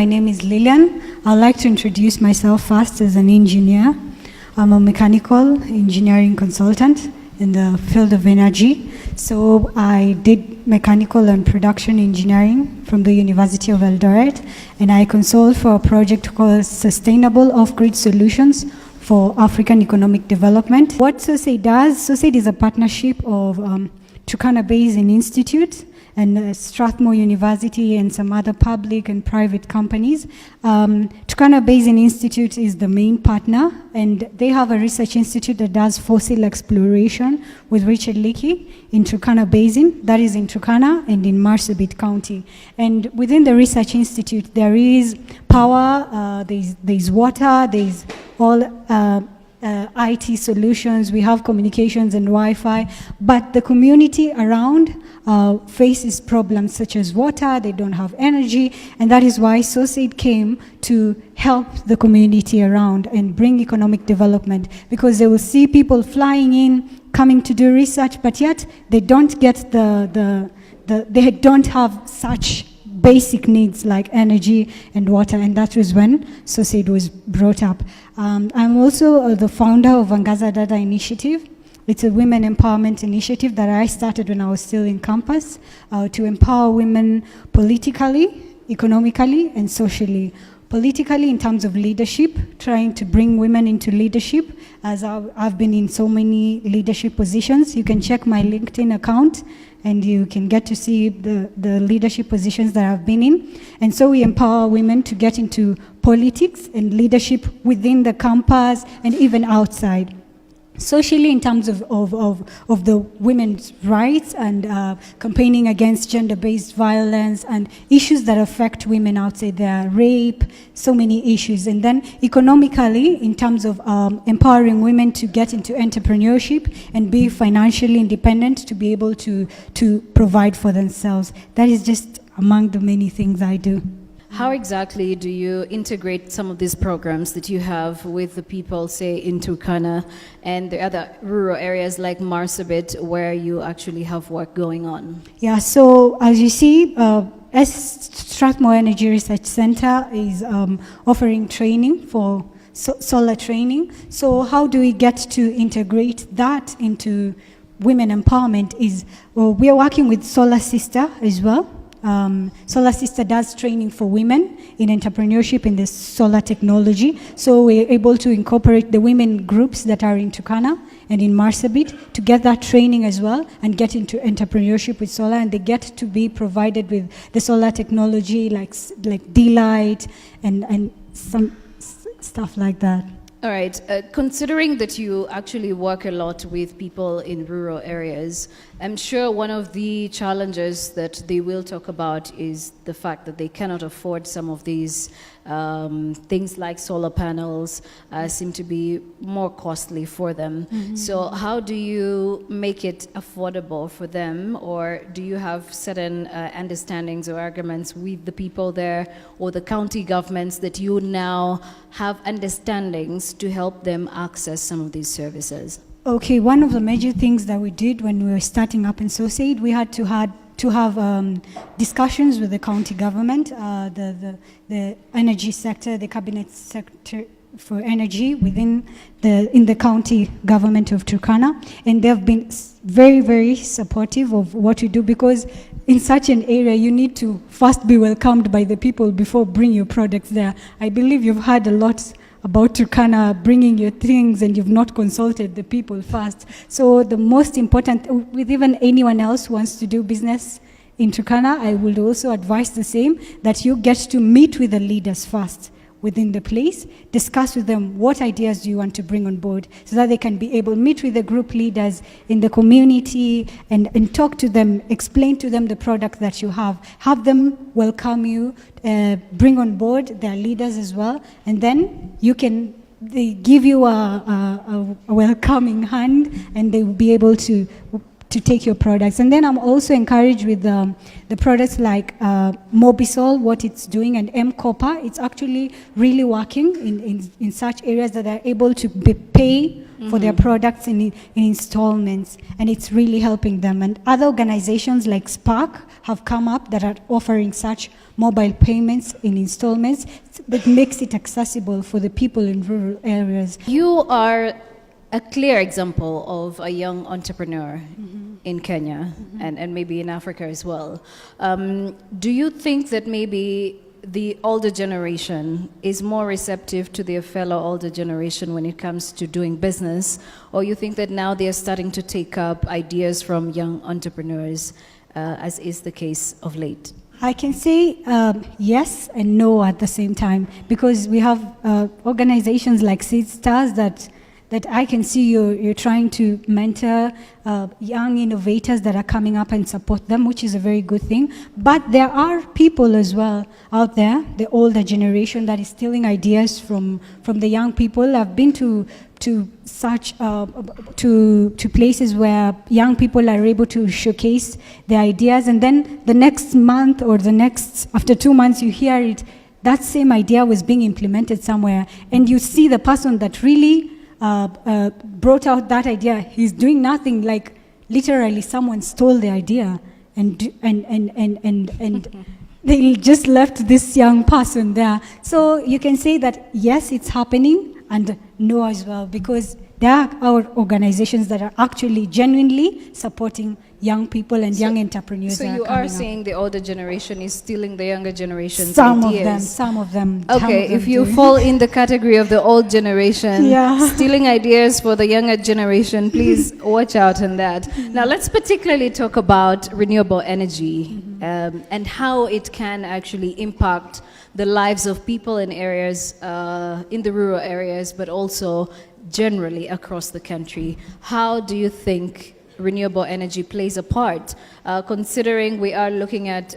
my name is Lilian. I'd like to introduce myself first as an engineer. I'm a mechanical engineering consultant in the field of energy. So I did mechanical and production engineering from the University of Eldoret, and I consult for a project called Sustainable Off-Grid Solutions for African Economic Development. What SOSAID does, SOSAID is a partnership of Turkana Basin Institute and Strathmore University and some other public and private companies. Turkana Basin Institute is the main partner, and they have a research institute that does fossil exploration with Richard Leakey in Turkana Basin, that is in Turkana and in Marsabit County. And within the research institute, there is power, there's water, there's all IT solutions, we have communications and Wi-Fi, but the community around faces problems such as water, they don't have energy, and that is why SOSAID came to help the community around and bring economic development, because they will see people flying in, coming to do research, but yet they don't get they don't have such basic needs like energy and water, and that was when SOSAID was brought up. I'm also the founder of Angaza Dada Initiative. It's a women empowerment initiative that I started when I was still in campus to empower women politically, economically, and socially. Politically, in terms of leadership, trying to bring women into leadership, as I've been in so many leadership positions. You can check my LinkedIn account, and you can get to see the leadership positions that I've been in. And so we empower women to get into politics and leadership within the campus and even outside. Socially, in terms of the women's rights and campaigning against gender-based violence and issues that affect women outside there, rape, so many issues. And then economically, in terms of empowering women to get into entrepreneurship and be financially independent, to be able to provide for themselves. That is just among the many things I do. How exactly do you integrate some of these programs that you have with the people, say, in Turkana and the other rural areas like Marsabit, where you actually have work going on? Yeah, so as you see, Strathmore Energy Research Center is offering training for solar training. So how do we get to integrate that into women empowerment is, well, we are working with Solar Sister as well. Solar Sister does training for women in entrepreneurship in this solar technology. So we're able to incorporate the women groups that are in Turkana and in Marsabit to get that training as well and get into entrepreneurship with solar, and they get to be provided with the solar technology like D-Light and some stuff like that. All right. Considering that you actually work a lot with people in rural areas, I'm sure one of the challenges that they will talk about is the fact that they cannot afford some of these things like solar panels seem to be more costly for them. Mm-hmm. So how do you make it affordable for them, or do you have certain understandings or arguments with the people there or the county governments that you now have understandings to help them access some of these services? Okay, one of the major things that we did when we were starting up in SOSAID, we had to have discussions with the county government, the energy sector, the cabinet sector for energy in the county government of Turkana, and they've been very, very supportive of what we do, because in such an area you need to first be welcomed by the people before bring your products there. I believe you've heard a lot about Turkana bringing your things and you've not consulted the people first. So the most important, with even anyone else who wants to do business in Turkana, I would also advise the same, that you get to meet with the leaders first within the place, discuss with them what ideas do you want to bring on board, so that they can be able to meet with the group leaders in the community and talk to them, explain to them the product that you have them welcome you, bring on board their leaders as well, and then they give you a welcoming hand, and they will be able to to take your products. And then I'm also encouraged with the products like Mobisol, what it's doing, and M-Copper. It's actually really working in such areas that are able to pay for their products in installments, and it's really helping them. And other organizations like Spark have come up that are offering such mobile payments in installments that makes it accessible for the people in rural areas. You are a clear example of a young entrepreneur in Kenya and maybe in Africa as well. Do you think that maybe the older generation is more receptive to their fellow older generation when it comes to doing business, or you think that now they are starting to take up ideas from young entrepreneurs, as is the case of late? I can say yes and no at the same time, because we have organizations like Seed Stars that I can see you're trying to mentor young innovators that are coming up and support them, which is a very good thing. But there are people as well out there, the older generation, that is stealing ideas from the young people. I've been to such to places where young people are able to showcase their ideas, and then the next month or after 2 months you hear it, that same idea was being implemented somewhere, and you see the person that really brought out that idea, he's doing nothing, like literally someone stole the idea and they just left this young person there. So you can say that yes, it's happening, and no as well, because there are our organizations that are actually genuinely supporting young people and young entrepreneurs. So you are saying the older generation is stealing the younger generation's some ideas? Some of them. Okay, if you fall in the category of the old generation, stealing ideas for the younger generation, please watch out on that. Now let's particularly talk about renewable energy and how it can actually impact the lives of people in areas, in the rural areas, but also generally across the country. How do you think renewable energy plays a part, considering we are looking at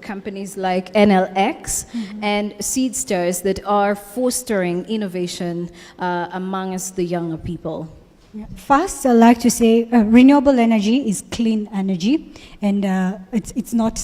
companies like NLX and Seed Stars that are fostering innovation amongst the younger people? First, I'd like to say renewable energy is clean energy, and it's not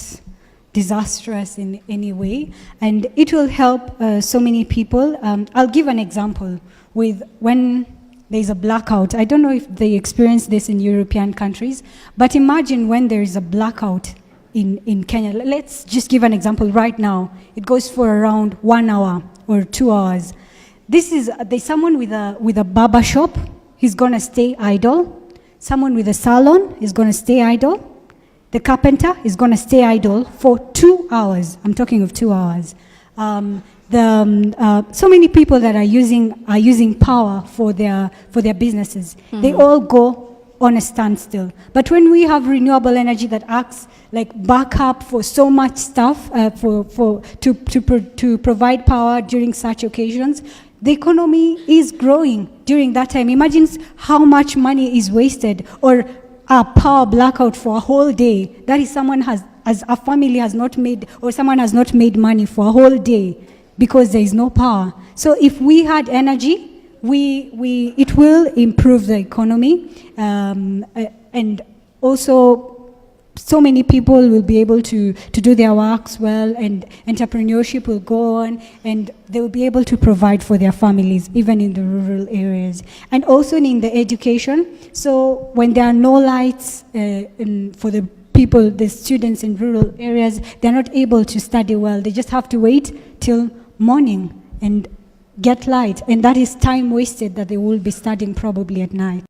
disastrous in any way, and it will help so many people. I'll give an example with when there's a blackout. I don't know if they experience this in European countries, but imagine when there is a blackout in Kenya. Let's just give an example right now. It goes for around 1 hour or 2 hours. There's someone with a barber shop, he's gonna stay idle. Someone with a salon is gonna stay idle. The carpenter is gonna stay idle for 2 hours. I'm talking of 2 hours. So many people that are using power for their businesses, they all go on a standstill. But when we have renewable energy that acts like backup for so much stuff, to provide power during such occasions, the economy is growing during that time. Imagine how much money is wasted, or a power blackout for a whole day. That is a family has not made, or someone has not made money for a whole day because there is no power. So if we had energy, it will improve the economy, and also so many people will be able to do their works well, and entrepreneurship will go on, and they will be able to provide for their families, even in the rural areas. And also in the education, so when there are no lights for the people, the students in rural areas, they're not able to study well. They just have to wait till morning and get light, and that is time wasted that they will be studying probably at night.